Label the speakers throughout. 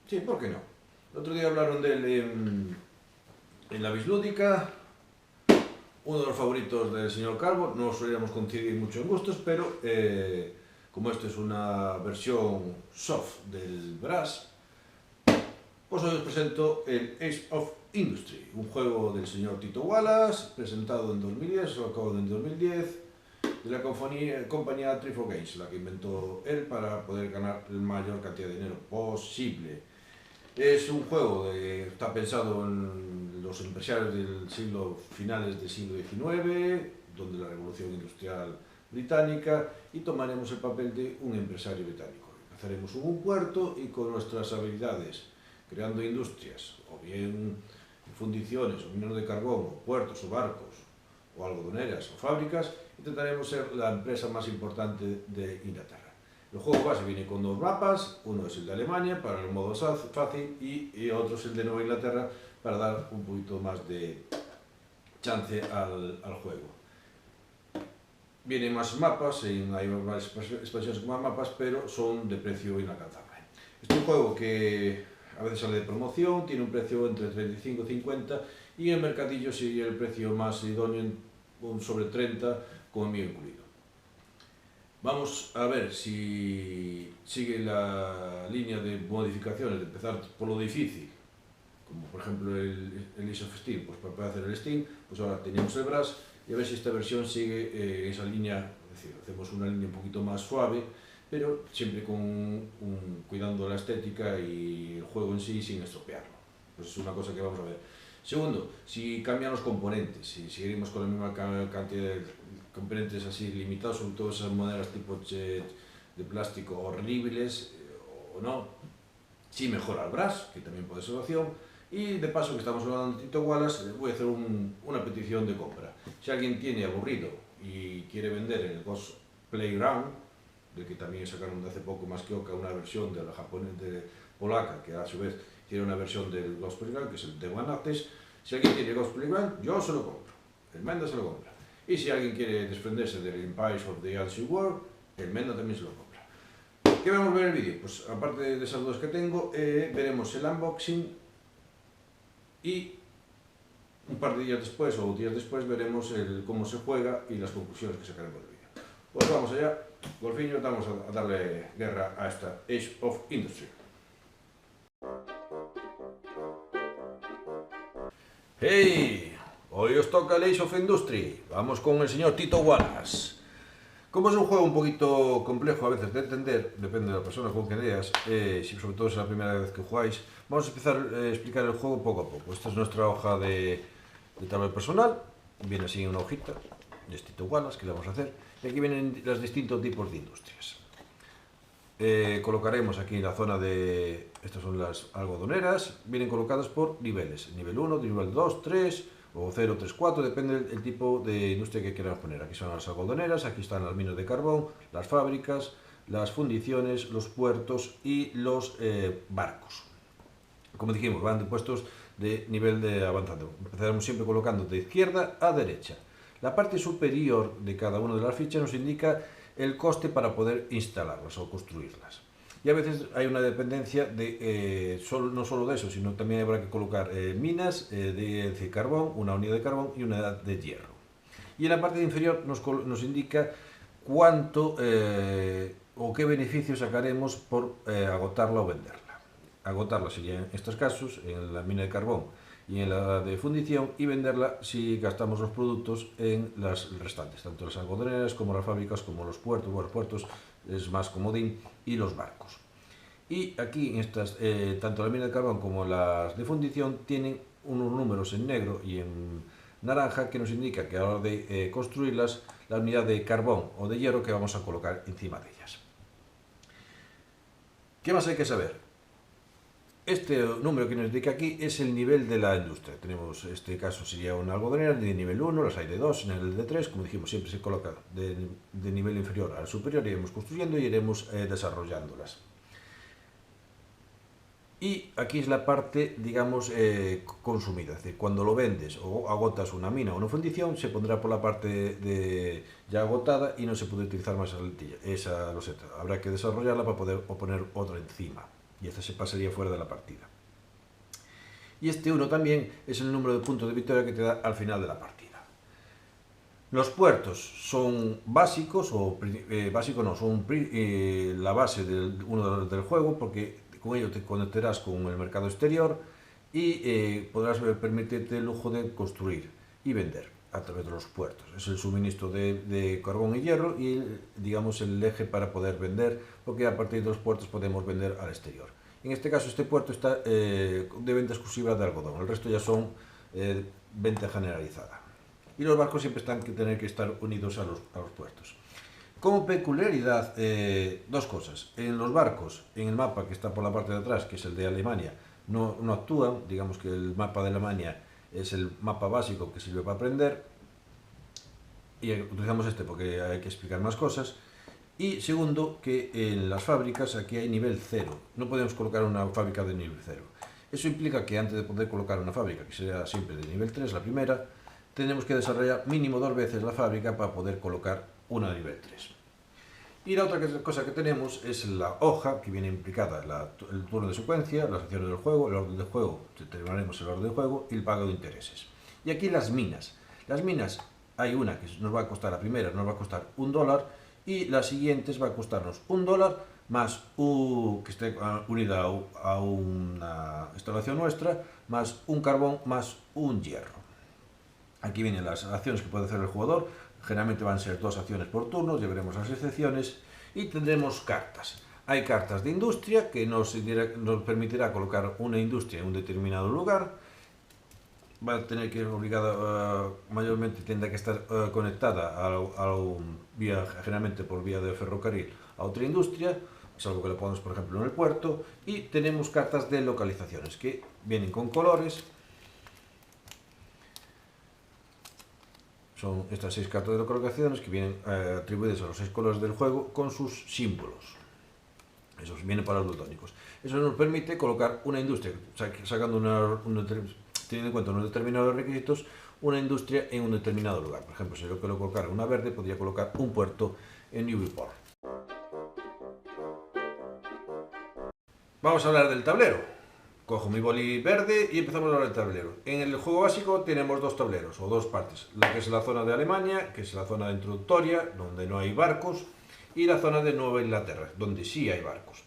Speaker 1: Sí, ¿por qué no? El otro día hablaron de él en la Bislúdica, uno de los favoritos del señor Calvo. No solíamos coincidir mucho en gustos, pero como esto es una versión soft del Brass, pues hoy os presento el Age of Industry, un juego del señor Tito Wallace, presentado en 2010, sacado en 2010, de la compañía Trifo Games, la que inventó él para poder ganar la mayor cantidad de dinero posible. Es un juego que está pensado en los empresarios del siglo, finales del siglo XIX, donde la revolución industrial británica, y tomaremos el papel de un empresario británico. Empezaremos en un puerto y con nuestras habilidades, creando industrias, o bien fundiciones, o mineros de carbón, o puertos, o barcos, o algodoneras, o fábricas, intentaremos ser la empresa más importante de Inglaterra. El juego base viene con dos mapas, uno es el de Alemania para el modo fácil y otro es el de Nueva Inglaterra para dar un poquito más de chance al juego. Vienen más mapas, hay más expansiones con más mapas, pero son de precio inalcanzable. Este es un juego que a veces sale de promoción, tiene un precio entre 35 y 50 y en el mercadillo sigue el precio más idóneo, sobre 30, con envío incluido. Vamos a ver si sigue la línea de modificaciones, de empezar por lo difícil, como por ejemplo el Age of Steam. Pues para poder hacer el Steam, pues ahora tenemos el Brass, y a ver si esta versión sigue esa línea, es decir, hacemos una línea un poquito más suave, pero siempre cuidando la estética y el juego en sí sin estropearlo. Pues es una cosa que vamos a ver. Segundo, si cambian los componentes, si seguimos con la misma cantidad de componentes así limitados, sobre todo esas monedas tipo de plástico horribles o no, si mejora el Brass, que también puede ser opción. Y de paso que estamos hablando de Tito Wallace, voy a hacer una petición de compra. Si alguien tiene aburrido y quiere vender en el Ghost Playground, del que también sacaron de hace poco más que Oca una versión de la japonesa polaca, que a su vez tiene una versión del Ghost Playground, que es el de One Access. Si alguien tiene Ghost Playground, yo se lo compro, el Menda se lo compra. Y si alguien quiere desprenderse del Empires of the Ancient World, el Menda también se lo compra. ¿Qué vamos a ver en el vídeo? Pues aparte de esas dudas que tengo, veremos el unboxing y un par de días después o días después veremos cómo se juega y las conclusiones que sacaremos del vídeo. Pues vamos allá, Golfiño, vamos a darle guerra a esta Age of Industry. ¡Hey! Hoy os toca el Age of Industry. Vamos con el señor Tito Wallace. Como es un juego un poquito complejo a veces de entender, depende de la persona con quien leas, si sobre todo es la primera vez que jugáis, vamos a empezar a explicar el juego poco a poco. Esta es nuestra hoja de tabla personal, viene así en una hojita de Tito Wallace que le vamos a hacer, y aquí vienen los distintos tipos de industrias. Colocaremos aquí en la zona de, estas son las algodoneras, vienen colocadas por niveles, nivel 1, nivel 2, 3 o 0, 3, 4, depende del tipo de industria que queramos poner. Aquí son las algodoneras, aquí están las minas de carbón, las fábricas, las fundiciones, los puertos y los barcos. Como dijimos, van de puestos de nivel de avanzado. Empezaremos siempre colocando de izquierda a derecha. La parte superior de cada una de las fichas nos indica el coste para poder instalarlas o construirlas. Y a veces hay una dependencia de no solo de eso, sino también habrá que colocar minas de carbón, una unidad de carbón y una de hierro. Y en la parte inferior nos indica cuánto o qué beneficio sacaremos por agotarla o venderla. Agotarla sería en estos casos en la mina de carbón y en la de fundición, y venderla si gastamos los productos en las restantes, tanto las algodoneras como las fábricas, como los puertos. Bueno, puertos es más comodín, y los barcos. Y aquí en estas, tanto la mina de carbón como las de fundición tienen unos números en negro y en naranja que nos indica que a la hora de construirlas, la unidad de carbón o de hierro que vamos a colocar encima de ellas. ¿Qué más hay que saber? Este número que nos indica aquí es el nivel de la industria. Tenemos, este caso sería una algodonera de nivel 1, las hay de 2, nivel de 3, como dijimos, siempre se coloca de nivel inferior al superior, iremos construyendo y iremos desarrollándolas. Y aquí es la parte, digamos, consumida, es decir, cuando lo vendes o agotas una mina o una fundición, se pondrá por la parte ya agotada y no se puede utilizar más esa loseta. Habrá que desarrollarla para poder poner otra encima. y este se pasaría fuera de la partida. Y este 1 también es el número de puntos de victoria que te da al final de la partida. Los puertos son básicos, básicos no, son la base del juego, porque con ello te conectarás con el mercado exterior y podrás permitirte el lujo de construir y vender a través de los puertos. Es el suministro de carbón y hierro y, digamos, el eje para poder vender, porque a partir de los puertos podemos vender al exterior. En este caso, este puerto está de venta exclusiva de algodón, el resto ya son venta generalizada. Y los barcos siempre tienen que estar unidos a los puertos. Como peculiaridad, dos cosas. En los barcos, en el mapa que está por la parte de atrás, que es el de Alemania, no actúan. Digamos que el mapa de Alemania es el mapa básico que sirve para aprender. Y utilizamos este porque hay que explicar más cosas. Y segundo, que en las fábricas aquí hay nivel 0. No podemos colocar una fábrica de nivel 0. Eso implica que antes de poder colocar una fábrica, que será siempre de nivel 3, la primera, tenemos que desarrollar mínimo 2 veces la fábrica para poder colocar una de nivel 3. Y la otra cosa que tenemos es la hoja, que viene implicada el turno de secuencia, las acciones del juego, el orden del juego, determinaremos el orden del juego y el pago de intereses. Y aquí las minas. Las minas, hay una que nos va a costar, la primera nos va a costar $1 y las siguientes va a costarnos $1 más que esté unida a una instalación nuestra, más un carbón, más un hierro. Aquí vienen las acciones que puede hacer el jugador. Generalmente van a ser 2 acciones por turno, ya veremos las excepciones. Y tendremos cartas. Hay cartas de industria que nos permitirá colocar una industria en un determinado lugar. Va a tener que ir obligada, mayormente tendrá que estar conectada generalmente por vía de ferrocarril a otra industria, salvo que lo pongamos por ejemplo en el puerto. Y tenemos cartas de localizaciones que vienen con colores. Son estas 6 cartas de localizaciones que vienen atribuidas a los 6 colores del juego con sus símbolos. Eso viene para los daltónicos. Eso nos permite colocar una industria, teniendo en cuenta unos determinados requisitos, una industria en un determinado lugar. Por ejemplo, si yo quiero colocar una verde, podría colocar un puerto en Newburyport. Vamos a hablar del tablero. Cojo mi boli verde y empezamos a hablar del tablero. En el juego básico tenemos 2 tableros, o 2 partes. La que es la zona de Alemania, que es la zona introductoria, donde no hay barcos, y la zona de Nueva Inglaterra, donde sí hay barcos.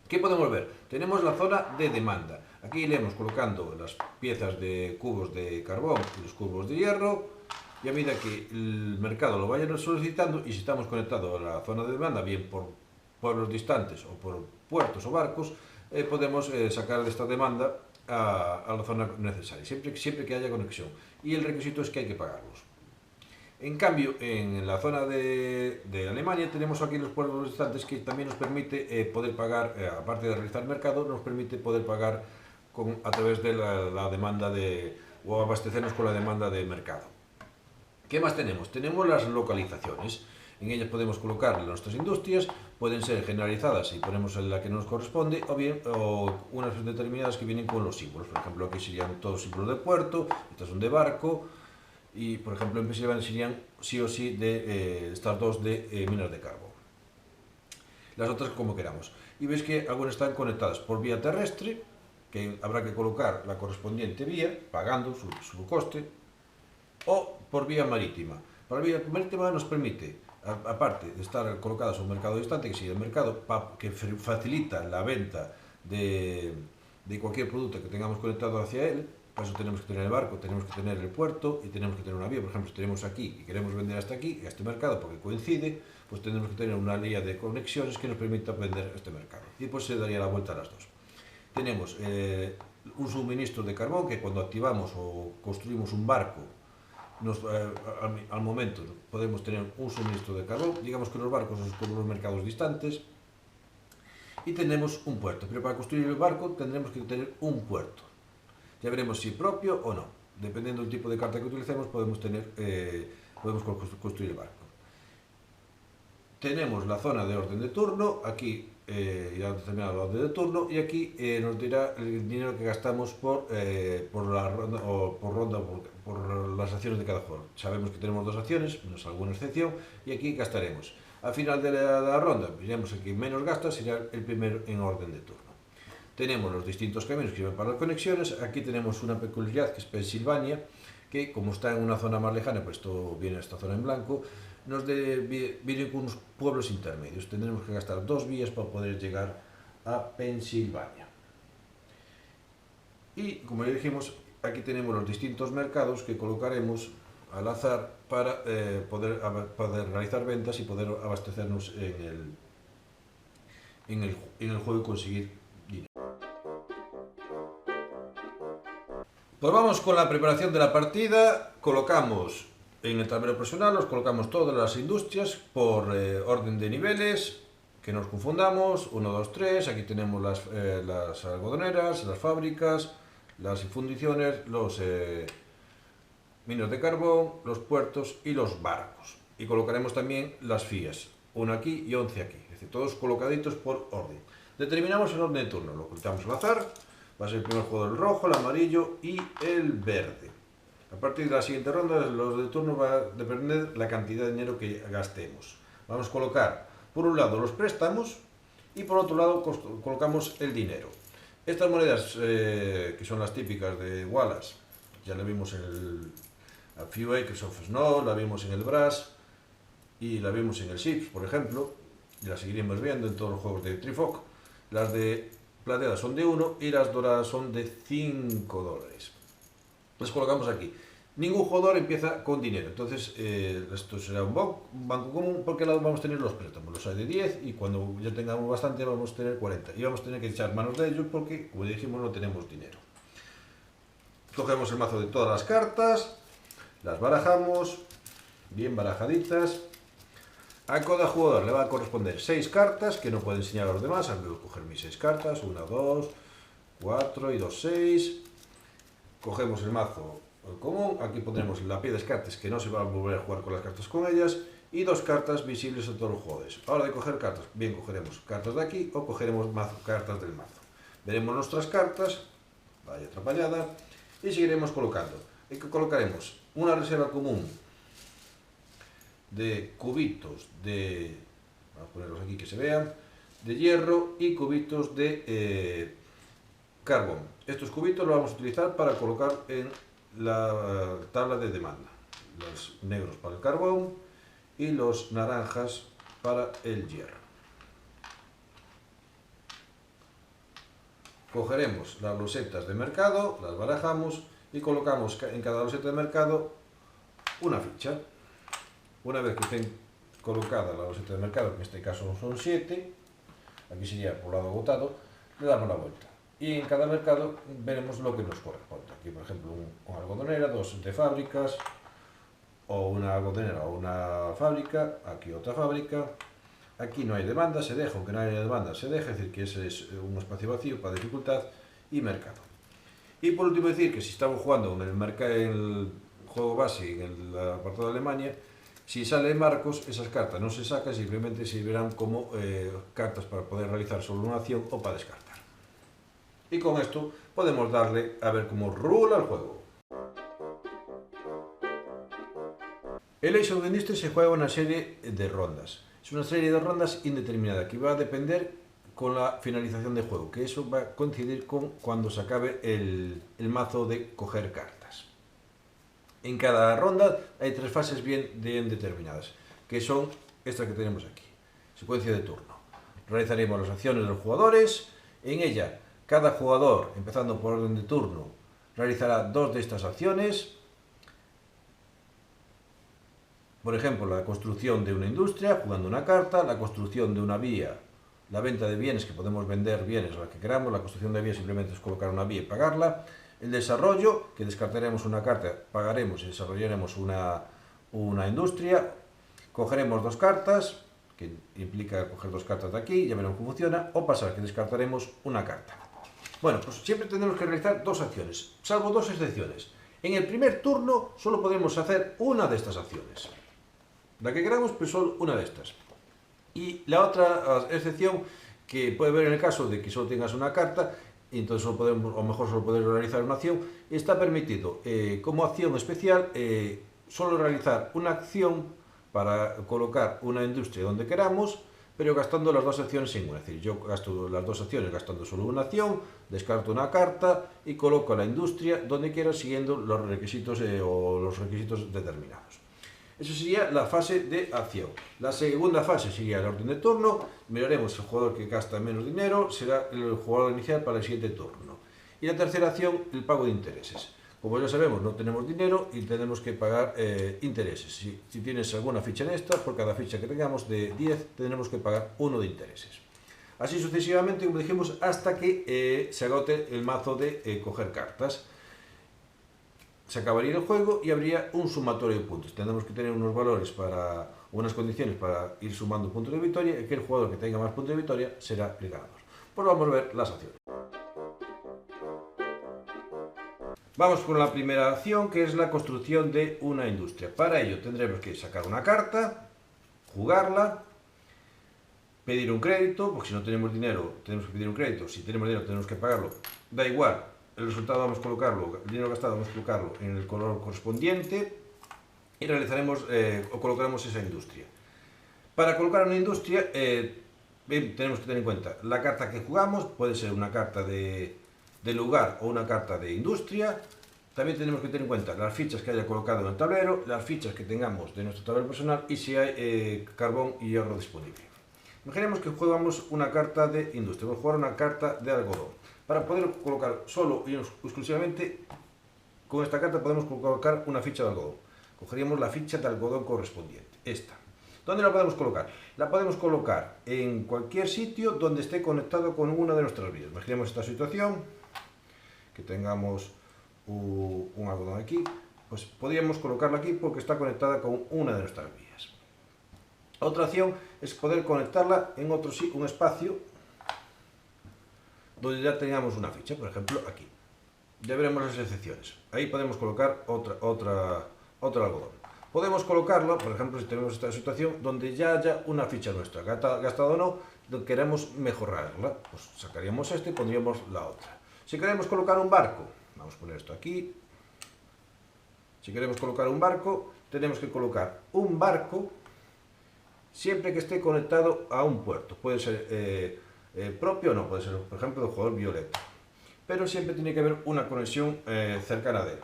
Speaker 1: ¿Qué podemos ver? Tenemos la zona de demanda. Aquí iremos colocando las piezas de cubos de carbón y los cubos de hierro, y a medida que el mercado lo vaya solicitando, y si estamos conectados a la zona de demanda, bien por pueblos distantes o por puertos o barcos, podemos sacar de esta demanda a la zona necesaria, siempre que haya conexión. Y el requisito es que hay que pagarlos. En cambio, en la zona de Alemania tenemos aquí los pueblos distantes que también nos permite poder pagar, aparte de realizar mercado, nos permite poder pagar a través de la demanda o abastecernos con la demanda de mercado. ¿Qué más tenemos? Tenemos las localizaciones. En ellas podemos colocar nuestras industrias, pueden ser generalizadas y ponemos la que nos corresponde, o unas determinadas que vienen con los símbolos. Por ejemplo, aquí serían todos símbolos de puerto, estas son de barco, y por ejemplo en Pensilvania serían sí o sí estas 2 de minas de carbón. Las otras como queramos. Y veis que algunas están conectadas por vía terrestre, que habrá que colocar la correspondiente vía, pagando su coste, o por vía marítima. Para la vía marítima nos permite, aparte de estar colocadas en un mercado distante, que sigue el mercado, que facilita la venta de cualquier producto que tengamos conectado hacia él. Para eso tenemos que tener el barco, tenemos que tener el puerto y tenemos que tener una vía. Por ejemplo, si tenemos aquí y queremos vender hasta aquí, a este mercado, porque coincide, pues tenemos que tener una línea de conexiones que nos permita vender a este mercado. Y pues se daría la vuelta a las dos. Tenemos un suministro de carbón que cuando activamos o construimos un barco, al momento podemos tener un suministro de carbón. Digamos que los barcos son como los mercados distantes. Y tenemos un puerto, pero para construir el barco tendremos que tener un puerto. Ya veremos si propio o no. Dependiendo del tipo de carta que utilicemos, podemos construir el barco. Tenemos la zona de orden de turno. Aquí ya determinado el orden de turno, y aquí nos dirá el dinero que gastamos por las acciones de cada jugador. Sabemos que tenemos 2 acciones, menos alguna excepción, y aquí gastaremos. Al final de la ronda, veremos el que menos gasta será el primero en orden de turno. tenemos los distintos caminos que sirven para las conexiones. Aquí tenemos una peculiaridad que es Pensilvania, que como está en una zona más lejana, pues esto viene a esta zona en blanco, viene con unos pueblos intermedios. Tendremos que gastar 2 vías para poder llegar a Pensilvania. Y como ya dijimos, aquí tenemos los distintos mercados que colocaremos al azar para poder realizar ventas y poder abastecernos en el juego y conseguir dinero. Pues vamos con la preparación de la partida. Colocamos en el tablero profesional, los colocamos todas las industrias por orden de niveles, que nos confundamos, 1, 2, 3, aquí tenemos las algodoneras, las fábricas, las fundiciones, los minos de carbón, los puertos y los barcos. Y colocaremos también las FIAs, 1 aquí y 11 aquí, es decir, todos colocaditos por orden. Determinamos el orden de turno, lo colocamos al azar, va a ser el primer jugador el rojo, el amarillo y el verde. A partir de la siguiente ronda, los de turno va a depender la cantidad de dinero que gastemos. Vamos a colocar, por un lado, los préstamos y por otro lado colocamos el dinero. Estas monedas, que son las típicas de Wallace, ya la vimos en el A Few Acres of Snow, la vimos en el Brass y la vimos en el Ships, por ejemplo, y la seguiremos viendo en todos los juegos de Trifoc. Las de plateadas son de 1 y las doradas son de 5 dólares. Las colocamos aquí. Ningún jugador empieza con dinero, entonces esto será un banco común porque vamos a tener los préstamos, los hay de 10 y cuando ya tengamos bastante vamos a tener 40 y vamos a tener que echar manos de ellos porque, como dijimos, no tenemos dinero. Cogemos el mazo de todas las cartas, las barajamos, bien barajaditas. A cada jugador le va a corresponder 6 cartas que no puedo enseñar a los demás. A mí voy a coger mis 6 cartas, 1, 2, 4 y 2, 6. Cogemos el mazo común, aquí pondremos la pie de descartes que no se va a volver a jugar con las cartas con ellas y 2 cartas visibles a todos los jugadores. Ahora de coger cartas, bien cogeremos cartas de aquí o cogeremos cartas del mazo. Veremos nuestras cartas, vaya atrapallada, y seguiremos colocando. Y colocaremos una reserva común de cubitos de, vamos a ponerlos aquí que se vean, de hierro y cubitos de carbón. Estos cubitos los vamos a utilizar para colocar en la tabla de demanda. Los negros para el carbón y los naranjas para el hierro. Cogeremos las losetas de mercado, las barajamos y colocamos en cada loseta de mercado una ficha. Una vez que estén colocadas la loseta de mercado, que en este caso son 7, aquí sería por lado agotado, le damos la vuelta. Y en cada mercado veremos lo que nos corresponde. Aquí, por ejemplo, una algodonera, 2 de fábricas, o una algodonera o una fábrica, aquí otra fábrica. Aquí no hay demanda, se deja, aunque no haya demanda, se deja, es decir, que ese es un espacio vacío para dificultad y mercado. Y por último decir que si estamos jugando en el juego base, en el apartado de Alemania, si sale Marcos, esas cartas no se sacan, simplemente se verán como cartas para poder realizar solo una acción o para descartar. Y con esto podemos darle a ver cómo rula el juego. El Ace of Industries se juega una serie de rondas. Es una serie de rondas indeterminada que va a depender con la finalización del juego, que eso va a coincidir con cuando se acabe el mazo de coger cartas. En cada ronda hay 3 fases bien determinadas, que son estas que tenemos aquí. Secuencia de turno. Realizaremos las acciones de los jugadores. En ella, cada jugador, empezando por orden de turno, realizará 2 de estas acciones. Por ejemplo, la construcción de una industria, jugando una carta, la construcción de una vía, la venta de bienes, que podemos vender bienes a la que queramos, la construcción de vía simplemente es colocar una vía y pagarla. El desarrollo, que descartaremos una carta, pagaremos y desarrollaremos una industria. Cogeremos 2 cartas, que implica coger 2 cartas de aquí, ya veremos cómo funciona, o pasar, que descartaremos una carta. Bueno, pues siempre tendremos que realizar 2 acciones, salvo 2 excepciones. En el primer turno solo podremos hacer una de estas acciones. La que queramos, pues solo una de estas. Y la otra excepción, que puede haber en el caso de que solo tengas una carta, y entonces solo podemos, o mejor solo podemos realizar una acción, está permitido como acción especial solo realizar una acción para colocar una industria donde queramos, pero gastando las dos acciones en una. Es decir, yo gasto las dos acciones gastando solo una acción, descarto una carta y coloco la industria donde quiera siguiendo los requisitos o los requisitos determinados. Eso sería la fase de acción. La segunda fase sería el orden de turno. Miraremos el jugador que gasta menos dinero, será el jugador inicial para el siguiente turno. Y la tercera acción, el pago de intereses. Como ya sabemos, no tenemos dinero y tenemos que pagar intereses. Si tienes alguna ficha en esta, por cada ficha que tengamos de 10, tendremos que pagar 1 de intereses. Así sucesivamente, como dijimos, hasta que se agote el mazo de coger cartas. Se acabaría el juego y habría un sumatorio de puntos. Tendremos que tener unos valores para unas condiciones para ir sumando puntos de victoria y que el jugador que tenga más puntos de victoria será el ganador. Pues vamos a ver las acciones. Vamos con la primera acción, que es la construcción de una industria. Para ello tendremos que sacar una carta, jugarla, pedir un crédito, porque si no tenemos dinero tenemos que pedir un crédito, si tenemos dinero tenemos que pagarlo, da igual. El resultado vamos a colocarlo, el dinero gastado vamos a colocarlo en el color correspondiente y realizaremos o colocaremos esa industria. Para colocar una industria tenemos que tener en cuenta la carta que jugamos, puede ser una carta de lugar o una carta de industria. También tenemos que tener en cuenta las fichas que haya colocado en el tablero, las fichas que tengamos de nuestro tablero personal y si hay carbón y hierro disponible. Imaginemos que jugamos una carta de industria, vamos a jugar una carta de algodón. Para poder colocar solo y exclusivamente con esta carta podemos colocar una ficha de algodón. Cogeríamos la ficha de algodón correspondiente, esta. ¿Dónde la podemos colocar? La podemos colocar en cualquier sitio donde esté conectado con una de nuestras vías. Imaginemos esta situación, que tengamos un algodón aquí, pues podríamos colocarla aquí porque está conectada con una de nuestras vías. Otra opción es poder conectarla en un espacio donde ya tengamos una ficha, por ejemplo aquí. Ya veremos las excepciones. Ahí podemos colocar otro algodón. Podemos colocarlo, por ejemplo, si tenemos esta situación donde ya haya una ficha nuestra, gastada o no, queremos mejorarla, pues sacaríamos este y pondríamos la otra. Si queremos colocar un barco, vamos a poner esto aquí. Si queremos colocar un barco, tenemos que colocar un barco siempre que esté conectado a un puerto. Puede ser propio o no, puede ser, por ejemplo, del jugador violeta. Pero siempre tiene que haber una conexión cercana de él.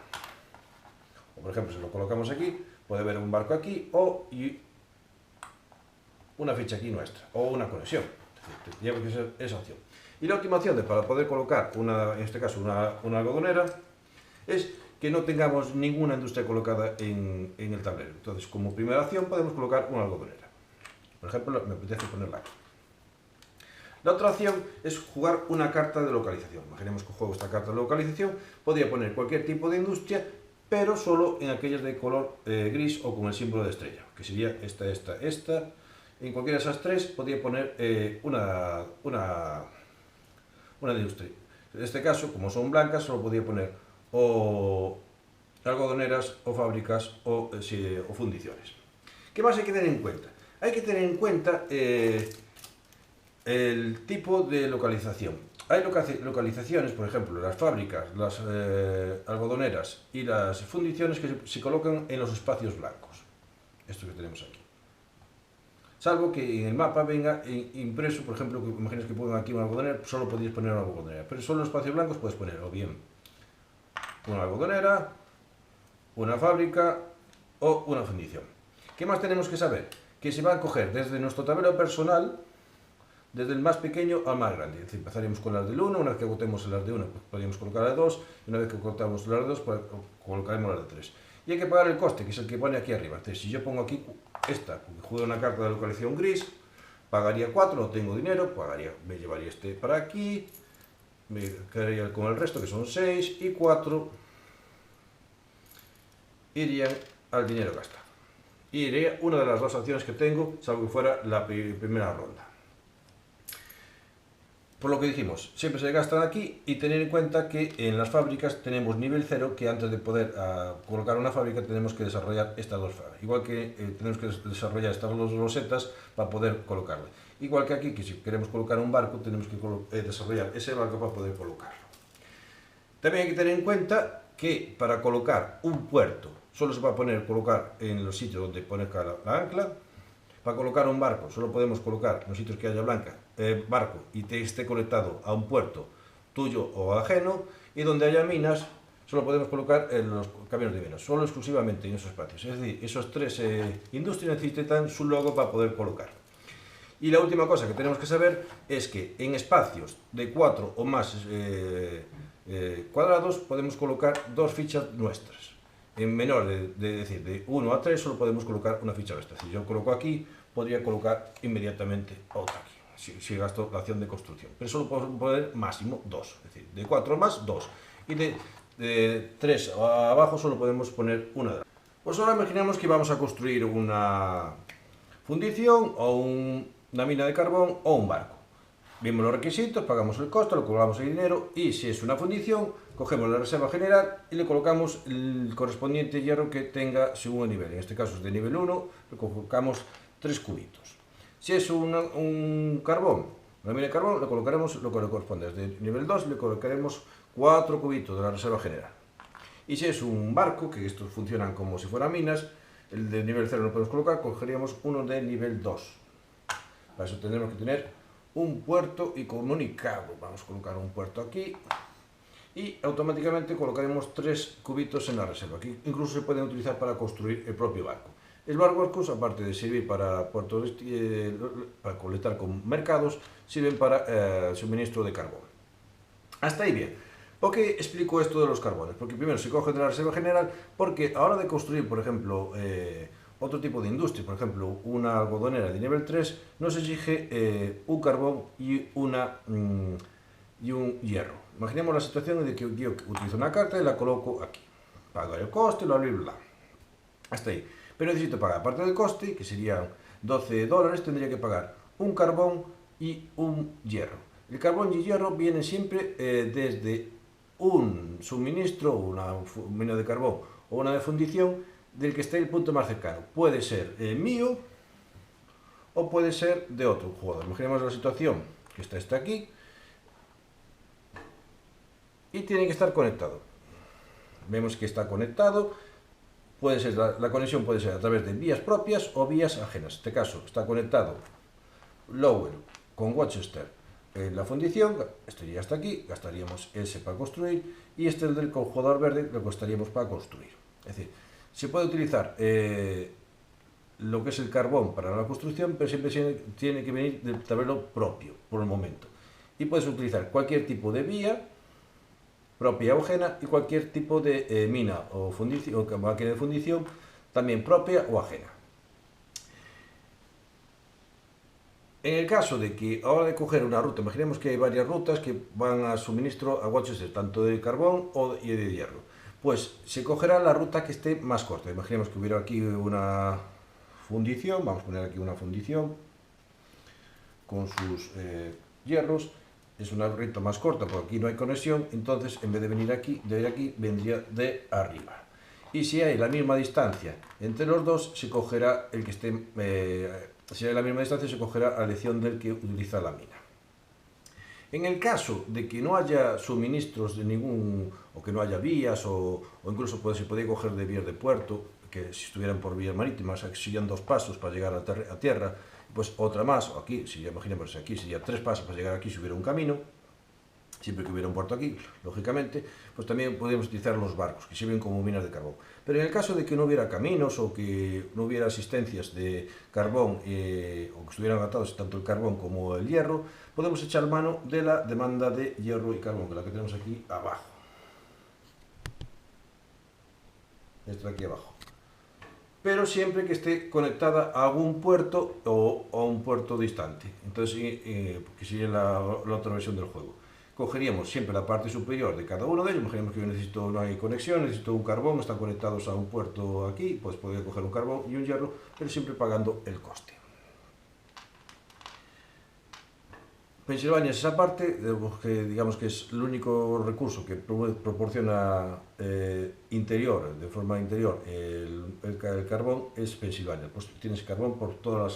Speaker 1: O, por ejemplo, si lo colocamos aquí, puede haber un barco aquí y una ficha aquí nuestra, o una conexión. Tiene que ser esa opción. Y la última opción para poder colocar, en este caso, una algodonera, es que no tengamos ninguna industria colocada en el tablero. Entonces, como primera opción, podemos colocar una algodonera. Por ejemplo, me apetece ponerla aquí. La otra opción es jugar una carta de localización. Imaginemos que juego esta carta de localización, podría poner cualquier tipo de industria, pero solo en aquellas de color gris o con el símbolo de estrella, que sería esta. En cualquiera de esas tres podría poner una industria. En este caso, como son blancas, solo podría poner o algodoneras, o fábricas, o fundiciones. ¿Qué más hay que tener en cuenta? Hay que tener en cuenta el tipo de localización. Hay localizaciones, por ejemplo, las fábricas, las algodoneras y las fundiciones que se colocan en los espacios blancos. Esto que tenemos aquí. Salvo que en el mapa venga impreso, por ejemplo, que imagines que pongan aquí una algodonera, solo podéis poner una algodonera. Pero solo en los espacios blancos puedes poner o bien una algodonera, una fábrica o una fundición. ¿Qué más tenemos que saber? Que se va a coger desde nuestro tablero personal, desde el más pequeño al más grande. Es decir, empezaríamos con las del 1, una vez que agotemos las de 1, pues podríamos colocar las de 2, y una vez que agotamos las de 2, pues colocaremos las de 3. Y hay que pagar el coste, que es el que pone aquí arriba. Entonces, si yo pongo aquí esta, porque juego una carta de localización gris, pagaría 4, no tengo dinero, me llevaría este para aquí, me quedaría con el resto, que son 6, y 4 irían al dinero gastado. Y iría una de las dos acciones que tengo, salvo que fuera la primera ronda. Por lo que dijimos, siempre se gastan aquí y tener en cuenta que en las fábricas tenemos nivel 0, que antes de poder colocar una fábrica tenemos que desarrollar estas dos fábricas. Igual que tenemos que desarrollar estas dos losetas para poder colocarla. Igual que aquí, que si queremos colocar un barco, tenemos que desarrollar ese barco para poder colocarlo. También hay que tener en cuenta que para colocar un puerto solo se va a colocar en los sitios donde ponga la ancla. para colocar un barco solo podemos colocar en los sitios que haya barco y esté conectado a un puerto tuyo o ajeno, y donde haya minas solo podemos colocar en los camiones de minas, solo exclusivamente en esos espacios. Es decir, esos tres industrias necesitan su logo para poder colocar. Y la última cosa que tenemos que saber es que en espacios de 4 o más cuadrados podemos colocar 2 fichas nuestras. En menor de 1 a 3 solo podemos colocar una ficha nuestra. Si yo coloco aquí, podría colocar inmediatamente otra aquí, si gasto la acción de construcción. Pero solo podemos poner máximo 2, es decir, de 4 más 2. Y de 3 abajo solo podemos poner una. Pues ahora imaginemos que vamos a construir una fundición o una mina de carbón o un barco. Vemos los requisitos, pagamos el costo, lo colocamos el dinero, y si es una fundición, cogemos la reserva general y le colocamos el correspondiente hierro que tenga según el nivel. En este caso es de nivel 1, le colocamos 3 cubitos. Si es un carbón, una mina de carbón, le colocaremos lo que le corresponde. De nivel 2 le colocaremos 4 cubitos de la reserva general. Y si es un barco, que estos funcionan como si fueran minas, el de nivel 0 no podemos colocar, cogeríamos uno de nivel 2. Para eso tendremos que tener un puerto y comunicado. Vamos a colocar un puerto aquí y automáticamente colocaremos 3 cubitos en la reserva, que incluso se pueden utilizar para construir el propio barco. El barco, aparte de servir para puertos, para colectar con mercados, sirven para suministro de carbón. Hasta ahí bien. ¿Por qué explico esto de los carbones? Porque primero se coge de la reserva general, porque a la hora de construir, por ejemplo, otro tipo de industria, por ejemplo, una algodonera de nivel 3, nos exige un carbón y un hierro. Imaginemos la situación de que yo utilizo una carta y la coloco aquí. Pago el coste, bla, bla, bla. Hasta ahí. Pero necesito pagar, aparte del coste, que serían $12, tendría que pagar un carbón y un hierro. El carbón y el hierro vienen siempre desde un suministro, una mina de carbón o una de fundición, del que esté el punto más cercano. Puede ser mío o puede ser de otro jugador. Imaginemos la situación que está aquí y tiene que estar conectado. Vemos que está conectado. Puede ser, la conexión puede ser a través de vías propias o vías ajenas. En este caso está conectado Lower con Worcester en la fundición, esto ya está aquí, gastaríamos ese para construir, y este del jugador verde lo gastaríamos para construir. Es decir, se puede utilizar lo que es el carbón para la construcción, pero siempre tiene que venir del tablero propio, por el momento. Y puedes utilizar cualquier tipo de vía, propia o ajena, y cualquier tipo de mina o máquina de fundición, también propia o ajena. En el caso de que a la hora de coger una ruta, imaginemos que hay varias rutas que van a suministro a Worcester, tanto de carbón y de hierro, pues se cogerá la ruta que esté más corta. Imaginemos que hubiera aquí una fundición, vamos a poner aquí una fundición con sus hierros. Es una ruta más corta porque aquí no hay conexión, entonces en vez de venir aquí, vendría de arriba. Y si hay la misma distancia entre los dos, se cogerá el que esté, si hay la misma distancia, se cogerá a elección del que utiliza la mina. En el caso de que no haya suministros de ningún, o que no haya vías, o incluso se puede coger de vías de puerto, que si estuvieran por vías marítimas, serían 2 pasos para llegar a tierra, pues otra más, o aquí, si imaginemos aquí, sería 3 pasos para llegar aquí si hubiera un camino, siempre que hubiera un puerto aquí, lógicamente, pues también podemos utilizar los barcos, que sirven como minas de carbón. Pero en el caso de que no hubiera caminos o que no hubiera asistencias de carbón, o que estuvieran atados tanto el carbón como el hierro, podemos echar mano de la demanda de hierro y carbón, que es la que tenemos aquí abajo. Esta de aquí abajo. Pero siempre que esté conectada a algún puerto o a un puerto distante. Entonces, que sería la otra versión del juego. Cogeríamos siempre la parte superior de cada uno de ellos. Imaginemos que yo no hay conexión, necesito un carbón, están conectados a un puerto aquí, pues podría coger un carbón y un hierro, pero siempre pagando el coste. Pensilvania es esa parte, que digamos que es el único recurso que proporciona interior, de forma interior, el carbón es Pensilvania. Pues tienes carbón por todo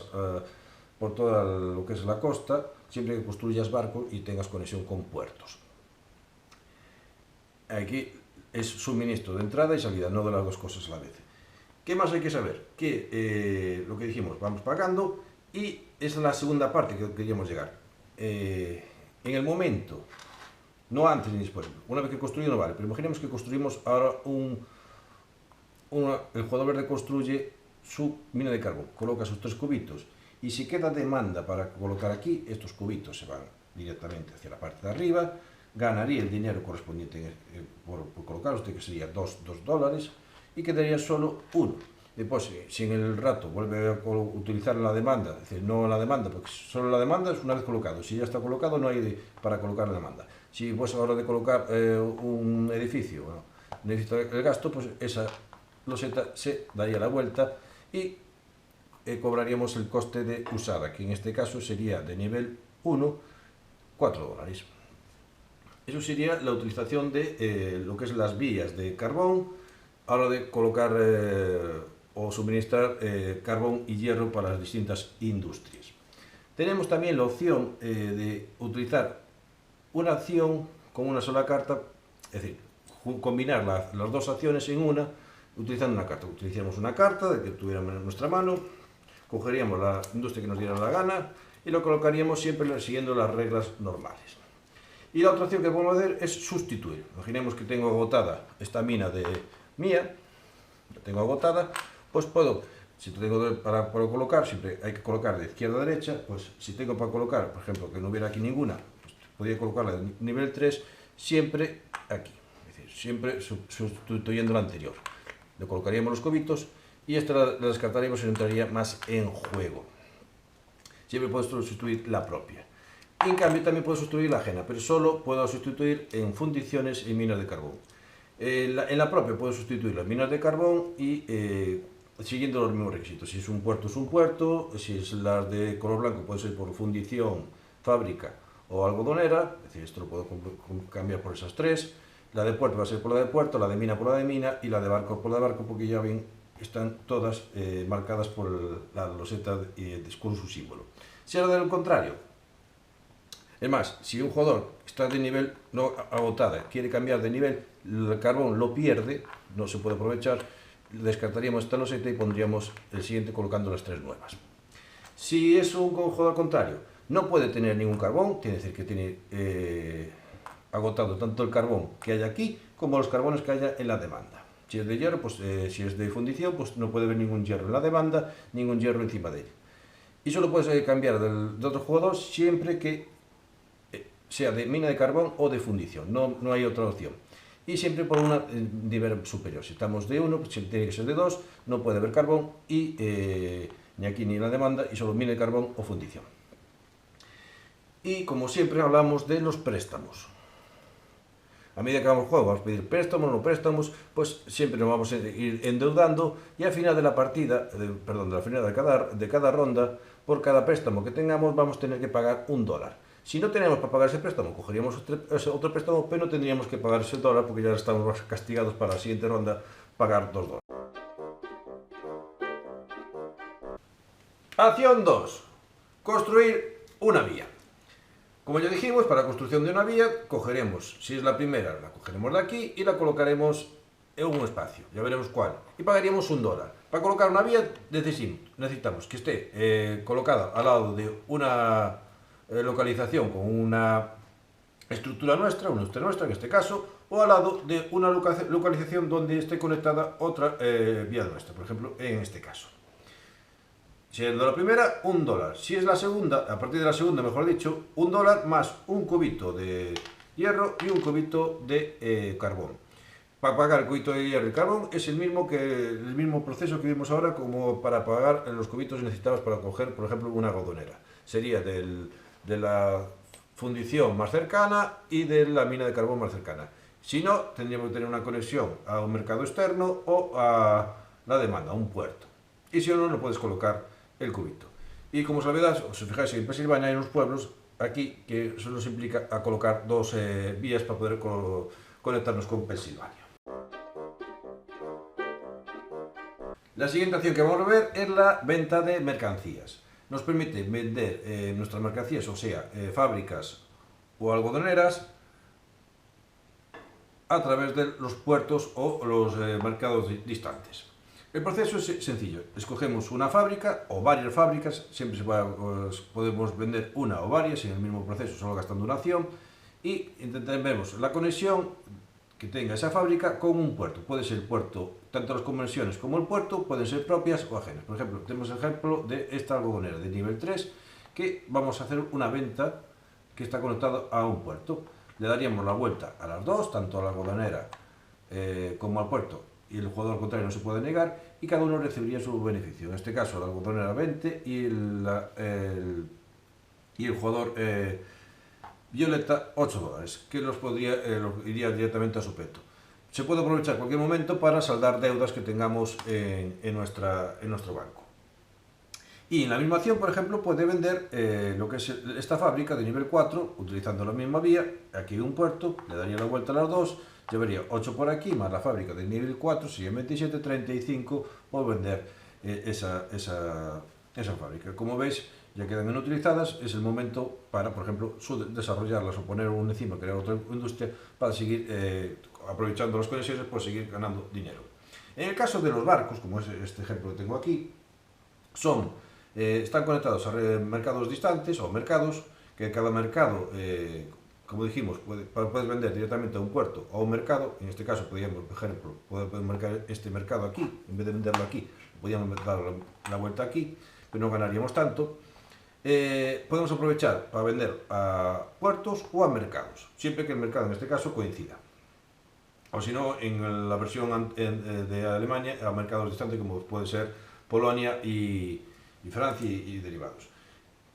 Speaker 1: lo que es la costa, siempre que construyas barcos y tengas conexión con puertos. Aquí es suministro de entrada y salida, no de las dos cosas a la vez. ¿Qué más hay que saber? Que lo que dijimos, vamos pagando, y esa es la segunda parte que queríamos llegar. En el momento, no antes ni después, una vez que construido no vale, pero imaginemos que construimos ahora el jugador verde construye su mina de carbón, coloca sus 3 cubitos, y si queda demanda para colocar aquí, estos cubitos se van directamente hacia la parte de arriba, ganaría el dinero correspondiente por colocarlos, que sería $2, y quedaría solo uno. Después, si en el rato vuelve a utilizar la demanda, es decir, no la demanda, porque solo la demanda es una vez colocado. Si ya está colocado, no hay para colocar la demanda. Si pues a la hora de colocar un edificio, bueno, necesita el gasto, pues esa loseta se daría la vuelta y cobraríamos el coste de usada, que en este caso sería de nivel 1, $4. Eso sería la utilización de lo que es las vías de carbón a la hora de colocar o suministrar carbón y hierro para las distintas industrias. Tenemos también la opción de utilizar una acción con una sola carta, es decir, combinar las dos acciones en una, utilizando una carta. Utilizamos una carta de que tuviéramos en nuestra mano, cogeríamos la industria que nos diera la gana y lo colocaríamos siempre siguiendo las reglas normales. Y la otra opción que podemos hacer es sustituir. Imaginemos que tengo agotada esta mina de mía, la tengo agotada, pues puedo, si tengo para colocar, siempre hay que colocar de izquierda a derecha, pues si tengo para colocar, por ejemplo, que no hubiera aquí ninguna, pues podría colocarla de nivel 3 siempre aquí, es decir, siempre sustituyendo la anterior. Le colocaríamos los cubitos y esta la descartaríamos y entraría más en juego. Siempre puedo sustituir la propia. Y en cambio también puedo sustituir la ajena, pero solo puedo sustituir en fundiciones y minas de carbón. En la propia puedo sustituir las minas de carbón y siguiendo los mismos requisitos. Si es un puerto, si es las de color blanco puede ser por fundición, fábrica o algodonera, es decir, esto lo puedo cambiar por esas tres. La de puerto va a ser por la de puerto, la de mina por la de mina y la de barco por la de barco, porque ya ven, están todas marcadas por la loseta con su símbolo. Si ahora de lo contrario, es más, si un jugador está de nivel no agotada, quiere cambiar de nivel, el carbón lo pierde, no se puede aprovechar, descartaríamos esta loseta y pondríamos el siguiente colocando las tres nuevas. Si es un jugador contrario, no puede tener ningún carbón, tiene que decir que tiene agotado tanto el carbón que hay aquí como los carbones que haya en la demanda. Si es de hierro, pues si es de fundición, pues no puede haber ningún hierro en la demanda, ningún hierro encima de él. Y solo puedes cambiar de otro jugador siempre que sea de mina de carbón o de fundición, no hay otra opción. Y siempre por un nivel superior. Si estamos de 1, pues tiene que ser de 2, no puede haber carbón y ni aquí ni en la demanda, y solo mina de carbón o fundición. Y como siempre hablamos de los préstamos. A medida que vamos al juego, vamos a pedir préstamos, no préstamos, pues siempre nos vamos a ir endeudando y al final de la partida, al final de cada ronda, por cada préstamo que tengamos, vamos a tener que pagar $1. Si no tenemos para pagar ese préstamo, cogeríamos ese otro préstamo, pero no tendríamos que pagar ese $1 porque ya estamos castigados para la siguiente ronda pagar $2. Acción 2. Construir una vía. Como ya dijimos, para la construcción de una vía, cogeremos, si es la primera, la cogeremos de aquí y la colocaremos en un espacio, ya veremos cuál, y pagaríamos $1. Para colocar una vía necesitamos que esté colocada al lado de una localización con una estructura nuestra, una industria nuestra en este caso, o al lado de una localización donde esté conectada otra vía nuestra, por ejemplo, en este caso. Si es de la primera, $1. Si es la segunda, a partir de la segunda, mejor dicho, $1 más un cubito de hierro y un cubito de carbón. Para pagar el cubito de hierro y carbón es el mismo proceso que vimos ahora como para pagar los cubitos necesitados para coger, por ejemplo, una algodonera. Sería de la fundición más cercana y de la mina de carbón más cercana. Si no, tendríamos que tener una conexión a un mercado externo o a la demanda, a un puerto. Y si no, no puedes colocar el cubito. Y como sabéis, os fijáis, en Pensilvania hay unos pueblos aquí que eso nos implica a colocar dos vías para poder conectarnos con Pensilvania. La siguiente acción que vamos a ver es la venta de mercancías. Nos permite vender nuestras mercancías, o sea, fábricas o algodoneras, a través de los puertos o los mercados distantes. El proceso es sencillo. Escogemos una fábrica o varias fábricas, siempre podemos vender una o varias en el mismo proceso, solo gastando una acción, y intentaremos la conexión que tenga esa fábrica con un puerto. Puede ser el puerto, tanto las conexiones como el puerto pueden ser propias o ajenas. Por ejemplo, tenemos el ejemplo de esta algodonera de nivel 3, que vamos a hacer una venta que está conectada a un puerto. Le daríamos la vuelta a las dos, tanto a la algodonera como al puerto, y el jugador contrario no se puede negar, y cada uno recibiría su beneficio. En este caso, la algodonera 20 y el jugador violeta $8, que iría directamente a su peto. Se puede aprovechar cualquier momento para saldar deudas que tengamos en nuestro banco. Y en la misma acción, por ejemplo, puede vender lo que es esta fábrica de nivel 4, utilizando la misma vía. Aquí hay un puerto, le daría la vuelta a las dos, llevaría 8 por aquí, más la fábrica de nivel 4, sería 27, 35 por vender esa fábrica. Como veis, ya quedan inutilizadas, es el momento para, por ejemplo, desarrollarlas o poner una encima, crear otra industria para seguir aprovechando las conexiones, por seguir ganando dinero. En el caso de los barcos, como es este ejemplo que tengo aquí, están conectados a mercados distantes o mercados, que cada mercado, como dijimos, puedes vender directamente a un puerto o a un mercado. En este caso, podríamos, por ejemplo, poder marcar este mercado aquí, en vez de venderlo aquí, podríamos dar la vuelta aquí, pero no ganaríamos tanto. Podemos aprovechar para vender a puertos o a mercados, siempre que el mercado en este caso coincida. O si no, en la versión de Alemania, a mercados distantes como puede ser Polonia y Francia y derivados.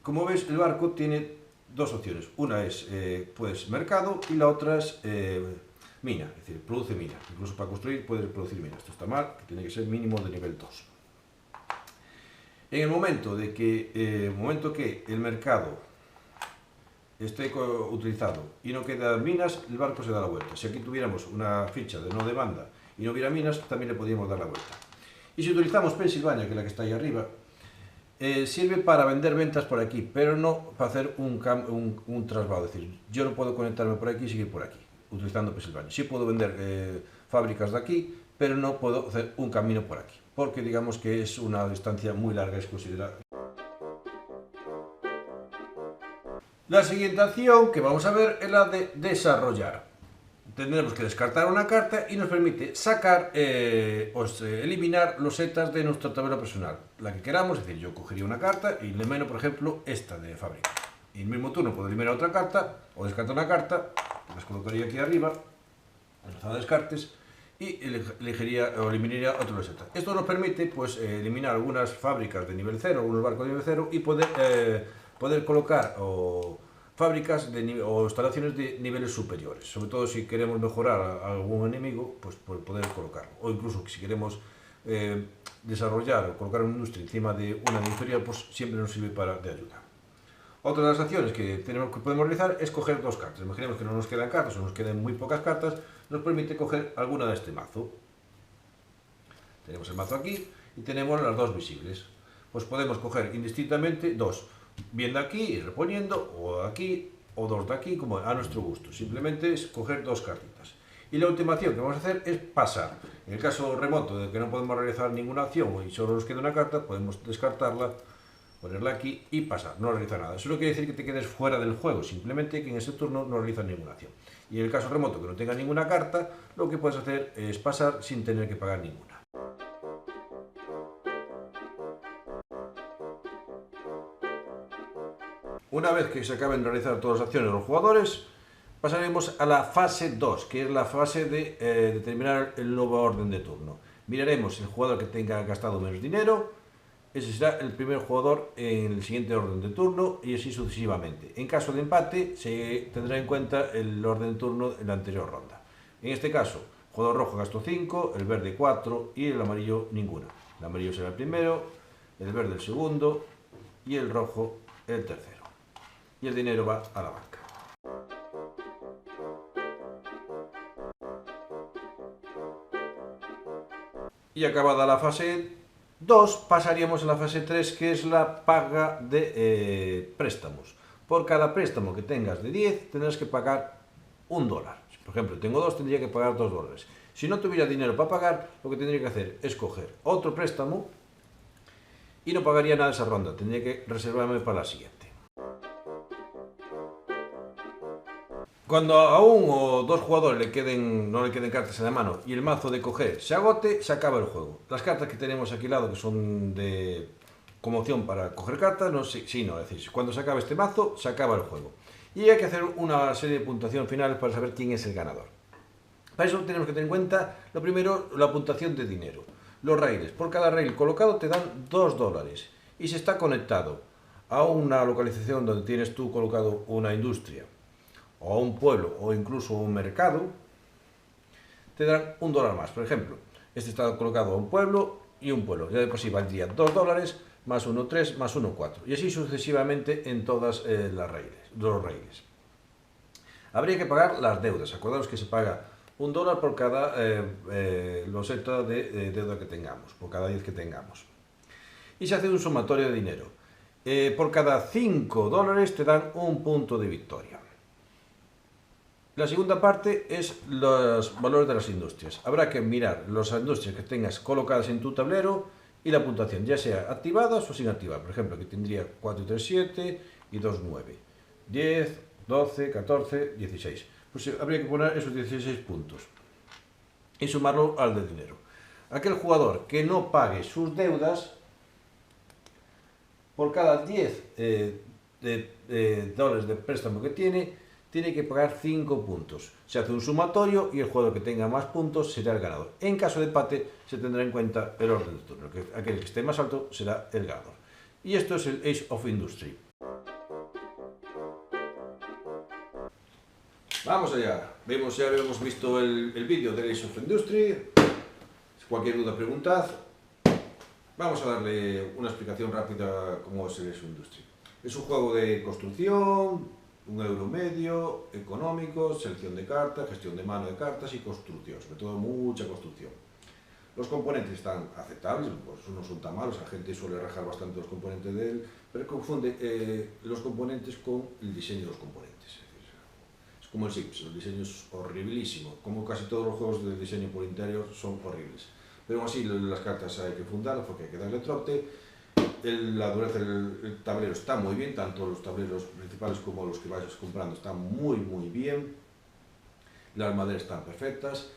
Speaker 1: Como ves, el barco tiene dos opciones. Una es pues mercado y la otra es mina, es decir, produce mina. Incluso para construir puede producir mina. Esto está mal, que tiene que ser mínimo de nivel 2. En el momento que el mercado esté utilizado y no quedan minas, el barco se da la vuelta. Si aquí tuviéramos una ficha de no demanda y no hubiera minas, también le podríamos dar la vuelta. Y si utilizamos Pensilvania, que es la que está ahí arriba, sirve para vender ventas por aquí, pero no para hacer un traslado. Es decir, yo no puedo conectarme por aquí y seguir por aquí, utilizando Pensilvania. Sí puedo vender fábricas de aquí, pero no puedo hacer un camino por aquí, porque digamos que es una distancia muy larga, es considerada. La siguiente acción que vamos a ver es la de desarrollar. Tendremos que descartar una carta y nos permite sacar eliminar los setas de nuestra tabla personal, la que queramos. Es decir, yo cogería una carta y elimino, por ejemplo, esta de fábrica. Y en el mismo turno puedo eliminar otra carta o descartar una carta, las colocaría aquí arriba, en la zona de descartes, y elegiría o eliminaría otro loseta. Esto nos permite pues eliminar algunas fábricas de nivel 0, algunos barcos de nivel 0 y poder colocar fábricas o instalaciones de niveles superiores. Sobre todo si queremos mejorar a algún enemigo, pues poder colocarlo. O incluso si queremos desarrollar o colocar una industria encima de una inferior, pues siempre nos sirve de ayuda. Otra de las acciones que podemos realizar es coger dos cartas. Imaginemos que no nos quedan cartas o nos quedan muy pocas cartas, nos permite coger alguna de este mazo. Tenemos el mazo aquí y tenemos las dos visibles. Pues podemos coger indistintamente dos, bien de aquí y reponiendo, o de aquí, o dos de aquí, como a nuestro gusto. Simplemente es coger dos cartitas. Y la última acción que vamos a hacer es pasar. En el caso remoto de que no podemos realizar ninguna acción y solo nos queda una carta, podemos descartarla, ponerla aquí y pasar, no realiza nada. Eso no quiere decir que te quedes fuera del juego, simplemente que en ese turno no realizas ninguna acción. Y en el caso remoto que no tenga ninguna carta, lo que puedes hacer es pasar sin tener que pagar ninguna. Una vez que se acaben de realizar todas las acciones de los jugadores, pasaremos a la fase 2, que es la fase de determinar el nuevo orden de turno. Miraremos el jugador que tenga gastado menos dinero. Ese será el primer jugador en el siguiente orden de turno y así sucesivamente. En caso de empate, se tendrá en cuenta el orden de turno en la anterior ronda. En este caso, el jugador rojo gastó 5, el verde 4 y el amarillo ninguna. El amarillo será el primero, el verde el segundo y el rojo el tercero. Y el dinero va a la banca. Y acabada la fase 2, pasaríamos a la fase 3, que es la paga de préstamos. Por cada préstamo que tengas de 10, tendrás que pagar $1. Si, por ejemplo, tengo 2, tendría que pagar $2. Si no tuviera dinero para pagar, lo que tendría que hacer es coger otro préstamo y no pagaría nada esa ronda, tendría que reservarme para la siguiente. Cuando a un o dos jugadores no le queden cartas en la mano y el mazo de coger se agote, se acaba el juego. Las cartas que tenemos aquí al lado, que son como opción para coger cartas, no, es decir, cuando se acabe este mazo, se acaba el juego. Y hay que hacer una serie de puntuación finales para saber quién es el ganador. Para eso tenemos que tener en cuenta, lo primero, la puntuación de dinero. Los raíles. Por cada rail colocado te dan $2. Y si está conectado a una localización donde tienes tú colocado una industria, o a un pueblo, o incluso un mercado, te dan $1 más. Por ejemplo, este está colocado a un pueblo y un pueblo. Ya de por sí valdría $2, más 1, 3, más 1, 4. Y así sucesivamente en todas los raíles. Habría que pagar las deudas. Acordaos que se paga $1 por cada loseta de deuda que tengamos, por cada 10 que tengamos. Y se hace un sumatorio de dinero. Por cada $5 te dan un punto de victoria. La segunda parte es los valores de las industrias. Habrá que mirar las industrias que tengas colocadas en tu tablero y la puntuación, ya sea activadas o sin activar. Por ejemplo, que tendría 4, 3, 7 y 2, 9. 10, 12, 14, 16. Pues habría que poner esos 16 puntos y sumarlo al de dinero. Aquel jugador que no pague sus deudas, por cada 10 dólares de préstamo que tiene que pagar 5 puntos. Se hace un sumatorio y el jugador que tenga más puntos será el ganador. En caso de empate se tendrá en cuenta el orden del turno, que aquel que esté más alto será el ganador. Y esto es el Age of Industry. Vamos allá. Ya hemos visto el vídeo del Age of Industry. Cualquier duda, preguntad. Vamos a darle una explicación rápida cómo es el Age of Industry. Es un juego de construcción, €1 medio, económico, selección de cartas, gestión de mano de cartas y construcción, sobre todo mucha construcción. Los componentes están aceptables, pues no son tan malos, la gente suele rajar bastante los componentes de él, pero confunde los componentes con el diseño de los componentes. Es como el Sims, el diseño es horribilísimo, como casi todos los juegos de diseño por interior son horribles. Pero aún así las cartas hay que fundarlas porque hay que darle trote. La dureza del tablero está muy bien, tanto los tableros principales como los que vayas comprando están muy bien. Las maderas están perfectas.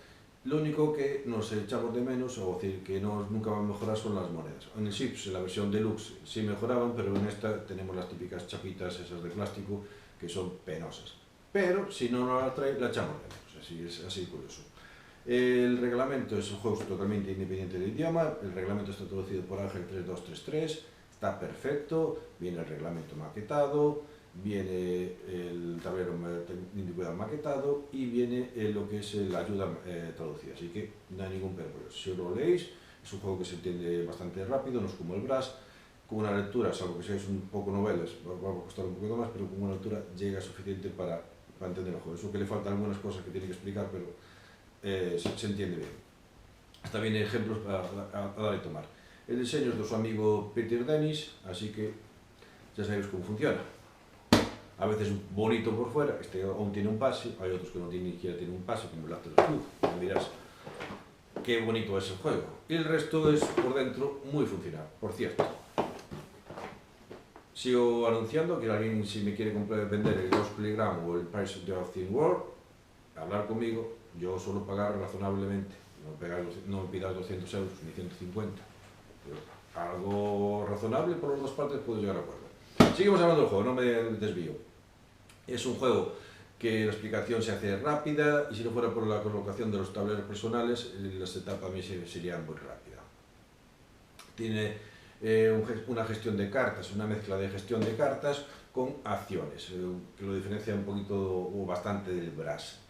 Speaker 1: Lo único que nos echamos de menos, o decir que nunca van a mejorar, son las monedas. En el Sims, en la versión Deluxe, sí mejoraban, pero en esta tenemos las típicas chapitas esas de plástico que son penosas. Pero si no nos las trae, la echamos de menos, es así curioso. El reglamento es un juego totalmente independiente del idioma, el reglamento está traducido por Ángel 3233, está perfecto, viene el reglamento maquetado, viene el tablero individual maquetado y viene lo que es la ayuda traducida, así que no hay ningún problema. Si os lo leéis, es un juego que se entiende bastante rápido, no es como el Brass, con una lectura, salvo que seáis un poco novelas, va a costar un poquito más, pero con una lectura llega suficiente para entender el juego. Eso que le faltan algunas cosas que tiene que explicar, pero se entiende bien. Hasta viene ejemplos a dar y tomar. El diseño es de su amigo Peter Dennis, así que ya sabéis cómo funciona. A veces bonito por fuera, este aún tiene un pase, hay otros que no ni siquiera tienen un pase, como el After School, me dirás qué bonito es el juego. Y el resto es por dentro muy funcional. Por cierto, sigo anunciando que alguien, si me quiere vender el Ghost Playground o el Price of the Thin World, hablar conmigo. Yo suelo pagar razonablemente, no me pidas 200 euros ni 150, pero algo razonable por las dos partes puedo llegar a acuerdo. Seguimos hablando del juego, no me desvío. Es un juego que la explicación se hace rápida y si no fuera por la colocación de los tableros personales, la setup a mí sería muy rápida. Tiene una gestión de cartas, una mezcla de gestión de cartas con acciones, que lo diferencia un poquito o bastante del Brass.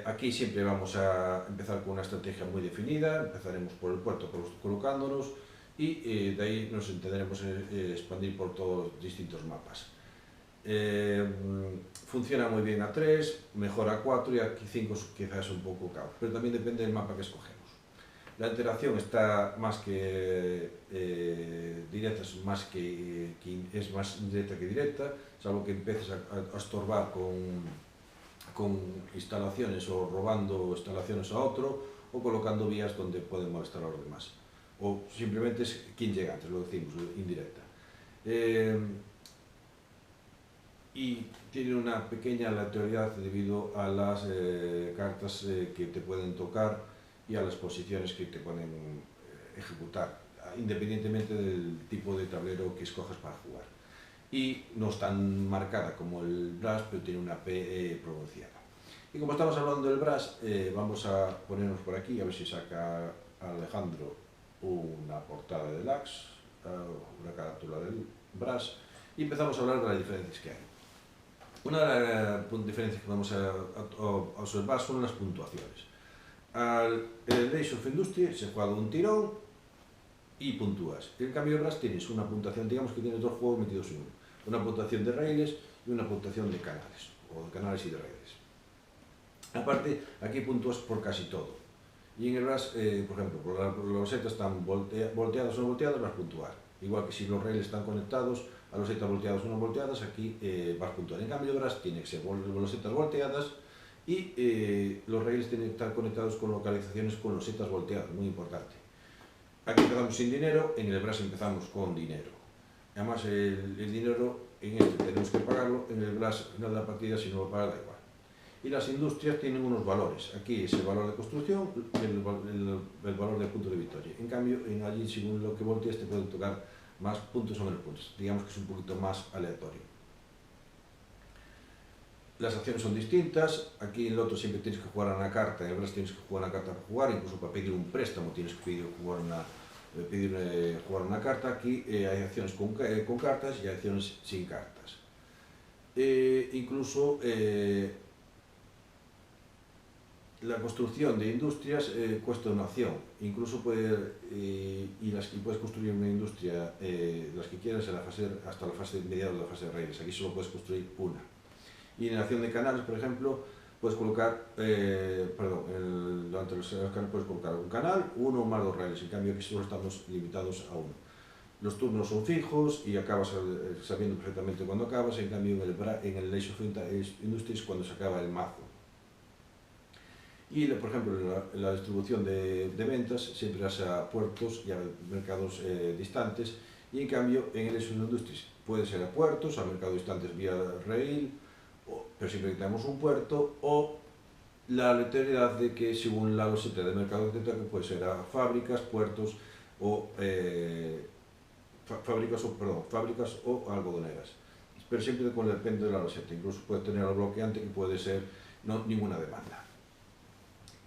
Speaker 1: Aquí siempre vamos a empezar con una estrategia muy definida, empezaremos por el puerto colocándonos y de ahí nos intentaremos expandir por todos los distintos mapas. Funciona muy bien a 3, mejor a 4 y a 5 quizás un poco caos, pero también depende del mapa que escogemos. La interacción está más que directa, es más indirecta que directa, salvo que empieces a estorbar con instalaciones o robando instalaciones a otro, o colocando vías donde pueden molestar a los demás. O simplemente es quien llega antes, lo decimos, indirecta. Y tiene una pequeña aleatoriedad debido a las cartas que te pueden tocar y a las posiciones que te pueden ejecutar, independientemente del tipo de tablero que escojas para jugar. Y no es tan marcada como el Brass, pero tiene una P pronunciada. Y como estamos hablando del Brass, vamos a ponernos por aquí, a ver si saca Alejandro una portada de Deluxe, una carátula del Brass, y empezamos a hablar de las diferencias que hay. Una de las diferencias que vamos a observar son las puntuaciones. El Age of Industry se juega de un tirón y puntúas. En cambio, el Brass tienes una puntuación, digamos que tienes dos juegos metidos en uno. Una puntuación de raíles y una puntuación de canales, o de canales y de redes. Aparte, aquí puntúas por casi todo. Y en el Brass, por ejemplo, las losetas están volteadas o no volteadas, vas a puntuar. Igual que si los raíles están conectados a losetas volteadas o no volteadas, aquí vas a puntuar. En cambio, el Brass tiene que ser losetas volteadas y los raíles tienen que estar conectados con localizaciones con losetas volteadas, muy importante. Aquí empezamos sin dinero, en el Brass empezamos con dinero. Además, el dinero en este tenemos que pagarlo, en el Brass no da partida, si no lo paga da igual. Y las industrias tienen unos valores. Aquí es el valor de construcción y el valor de punto de victoria. En cambio, allí, según lo que voltees, te pueden tocar más puntos o menos puntos. Digamos que es un poquito más aleatorio. Las acciones son distintas. Aquí en el otro siempre tienes que jugar a una carta, en el Brass tienes que jugar una carta para jugar, incluso para pedir un préstamo tienes que jugar una carta. Aquí hay acciones con cartas y acciones sin cartas. Incluso la construcción de industrias cuesta una acción. Incluso puedes construir una industria, las que quieras, hasta la fase mediada de la fase de raíles. Aquí solo puedes construir una. Y en la acción de canales, por ejemplo, puedes colocar, durante los canales puedes colocar un canal, uno o más dos raíles. En cambio, aquí solo estamos limitados a uno. Los turnos son fijos y acabas sabiendo perfectamente cuándo acabas. En cambio, en el Age of Industries cuando se acaba el mazo. Y, por ejemplo, la distribución de ventas siempre hace a puertos y a mercados distantes. Y en cambio, en el Age of Industries puede ser a puertos, a mercados distantes vía rail, pero siempre que tenemos un puerto, o la aleatoriedad de que según la loseta de mercado que puede ser a fábricas, puertos o fábricas o algodoneras. Pero siempre depende de la loseta. Incluso puede tener el bloqueante que puede ser ninguna demanda.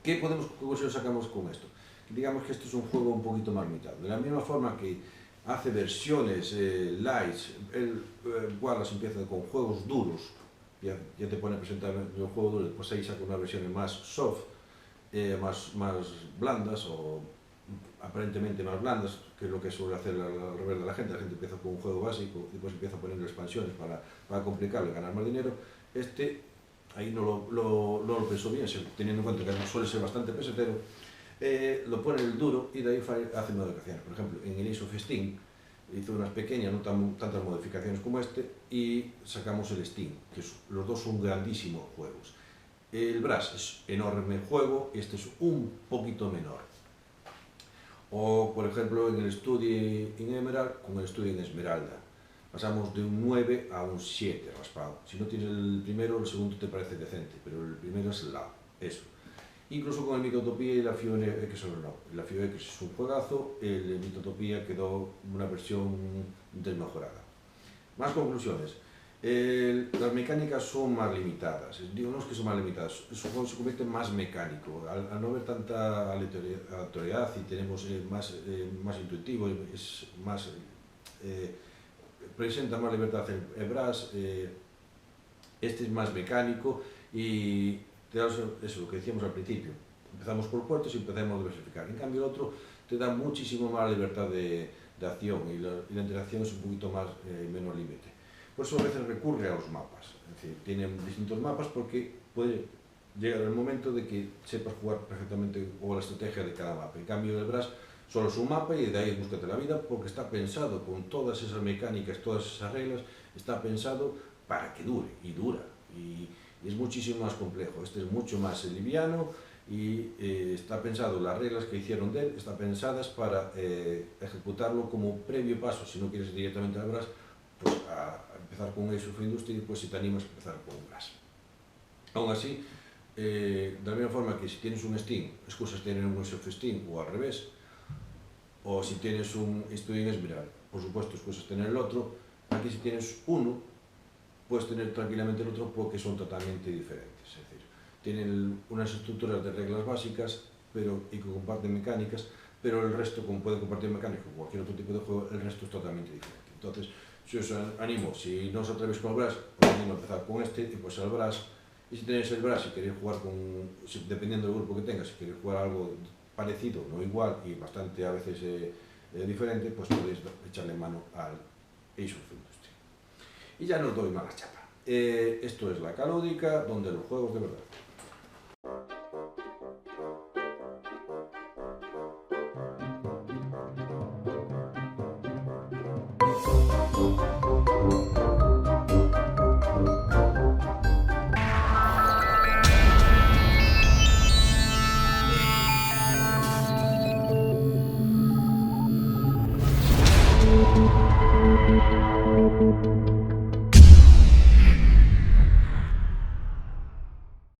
Speaker 1: ¿Qué conclusión sacamos con esto? Digamos que esto es un juego un poquito más limitado. De la misma forma que hace versiones lights, Wallace empieza con juegos duros, ya te pone a presentar el juego duro, después ahí saca unas versiones más soft, más blandas o aparentemente más blandas, que es lo que suele hacer al revés de la gente. La gente empieza con un juego básico y después empieza poniendo expansiones para complicarlo y ganar más dinero. Ahí no lo pensó bien, teniendo en cuenta que suele ser bastante pesetero, lo pone el duro y de ahí hace modificaciones. Por ejemplo, en el Age of Steam hizo unas pequeñas, no tantas modificaciones como este, y sacamos el Steam, que los dos son grandísimos juegos. El Brass es enorme juego, este es un poquito menor. O, por ejemplo, en el Study in Emerald con el Study en Esmeralda. Pasamos de un 9 a un 7 raspado. Si no tienes el primero, el segundo te parece decente, pero el primero es eso. Incluso con el Mitotopía y la FIOX no. La FIOX es un juegazo, el Mitotopía quedó una versión desmejorada. Más conclusiones. Las mecánicas son más limitadas. Digo, no es que son más limitadas, el juego se convierte más mecánico. Al no haber tanta aleatoriedad y tenemos más intuitivo, es más... presenta más libertad el Brass, este es más mecánico y te da eso, lo que decíamos al principio. Empezamos por puertos y empezamos a diversificar. En cambio, el otro te da muchísimo más libertad de acción y la interacción es un poquito más menor límite. Por eso a veces recurre a los mapas. Es decir, tienen distintos mapas porque puede llegar el momento de que sepas jugar perfectamente o la estrategia de cada mapa. En cambio, el Brass solo es un mapa y de ahí búscate la vida porque está pensado con todas esas mecánicas, todas esas reglas, está pensado para que dure y dura. Y es muchísimo más complejo. Este es mucho más liviano y está pensado, las reglas que hicieron de él están pensadas para ejecutarlo como previo paso, si no quieres directamente al Brass, pues a empezar con Age of Industry, pues si te animas a empezar con un Brass. Aún así, de la misma forma que si tienes un Steam, excusas tener un Age of Steam o al revés, o si tienes un Studying Esmeralda, por supuesto excusas tener el otro. Aquí si tienes uno, puedes tener tranquilamente el otro porque son totalmente diferentes, es decir, tienen unas estructuras de reglas básicas y que comparten mecánicas, pero el resto, como pueden compartir mecánicas con cualquier otro tipo de juego, el resto es totalmente diferente. Entonces, si os animo, si no os atrevéis con el Brass, os animo a empezar con este y pues el Brass. Y si tenéis el Brass y queréis jugar dependiendo del grupo que tengas, si queréis jugar algo parecido, no igual y bastante a veces diferente, pues podéis echarle mano al Age of Industry. Y ya no os doy más chapa. Esto es la Calódica, donde los juegos de verdad.